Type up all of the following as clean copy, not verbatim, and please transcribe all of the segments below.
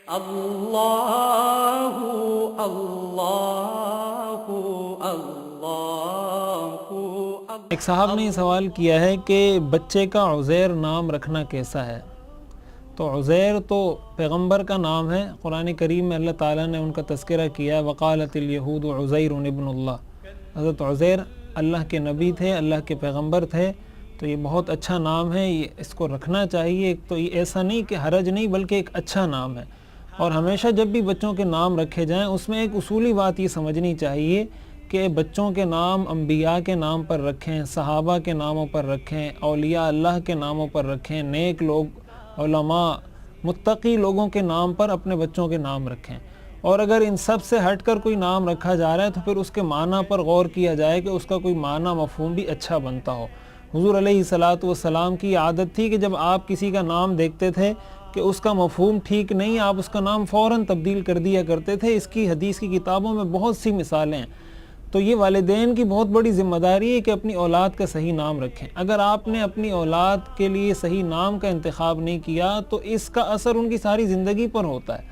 اللہ اللہ اللہ۔ ایک صاحب نے یہ سوال کیا ہے کہ بچے کا عزیر نام رکھنا کیسا ہے؟ تو عزیر تو پیغمبر کا نام ہے، قرآن کریم میں اللہ تعالیٰ نے ان کا تذکرہ کیا ہے، وقالت الیہود عزیر ابن اللہ۔ حضرت عزیر اللہ کے نبی تھے، اللہ کے پیغمبر تھے، تو یہ بہت اچھا نام ہے، اس کو رکھنا چاہیے۔ تو یہ ایسا نہیں کہ حرج نہیں، بلکہ ایک اچھا نام ہے۔ اور ہمیشہ جب بھی بچوں کے نام رکھے جائیں اس میں ایک اصولی بات یہ سمجھنی چاہیے کہ بچوں کے نام انبیاء کے نام پر رکھیں، صحابہ کے ناموں پر رکھیں، اولیاء اللہ کے ناموں پر رکھیں، نیک لوگ، علماء، متقی لوگوں کے نام پر اپنے بچوں کے نام رکھیں۔ اور اگر ان سب سے ہٹ کر کوئی نام رکھا جا رہا ہے تو پھر اس کے معنی پر غور کیا جائے کہ اس کا کوئی معنی مفہوم بھی اچھا بنتا ہو۔ حضور علیہ السلام کی عادت تھی کہ جب آپ کسی کا نام دیکھتے تھے کہ اس کا مفہوم ٹھیک نہیں، آپ اس کا نام فوراً تبدیل کر دیا کرتے تھے۔ اس کی حدیث کی کتابوں میں بہت سی مثالیں ہیں۔ تو یہ والدین کی بہت بڑی ذمہ داری ہے کہ اپنی اولاد کا صحیح نام رکھیں۔ اگر آپ نے اپنی اولاد کے لیے صحیح نام کا انتخاب نہیں کیا تو اس کا اثر ان کی ساری زندگی پر ہوتا ہے۔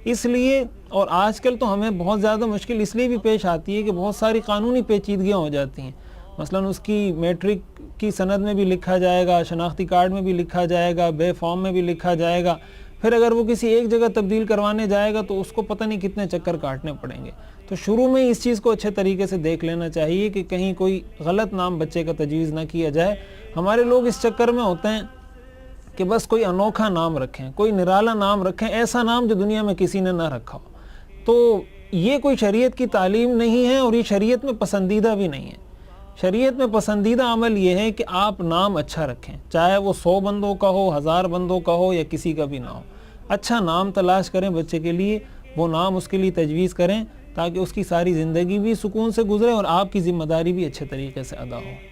اس لیے، اور آج کل تو ہمیں بہت زیادہ مشکل اس لیے بھی پیش آتی ہے کہ بہت ساری قانونی پیچیدگیاں ہو جاتی ہیں۔ مثلاً اس کی میٹرک کی سند میں بھی لکھا جائے گا، شناختی کارڈ میں بھی لکھا جائے گا، بے فارم میں بھی لکھا جائے گا، پھر اگر وہ کسی ایک جگہ تبدیل کروانے جائے گا تو اس کو پتہ نہیں کتنے چکر کاٹنے پڑیں گے۔ تو شروع میں اس چیز کو اچھے طریقے سے دیکھ لینا چاہیے کہ کہیں کوئی غلط نام بچے کا تجویز نہ کیا جائے۔ ہمارے لوگ اس چکر میں ہوتے ہیں کہ بس کوئی انوکھا نام رکھیں، کوئی نرالا نام رکھیں، ایسا نام جو دنیا میں کسی نے نہ رکھا ہو۔ تو یہ کوئی شریعت کی تعلیم نہیں ہے اور یہ شریعت میں پسندیدہ بھی نہیں ہے۔ شریعت میں پسندیدہ عمل یہ ہے کہ آپ نام اچھا رکھیں، چاہے وہ 100 بندوں کا ہو، 1000 بندوں کا ہو یا کسی کا بھی نہ ہو۔ اچھا نام تلاش کریں بچے کے لیے، وہ نام اس کے لیے تجویز کریں تاکہ اس کی ساری زندگی بھی سکون سے گزرے اور آپ کی ذمہ داری بھی اچھے طریقے سے ادا ہو۔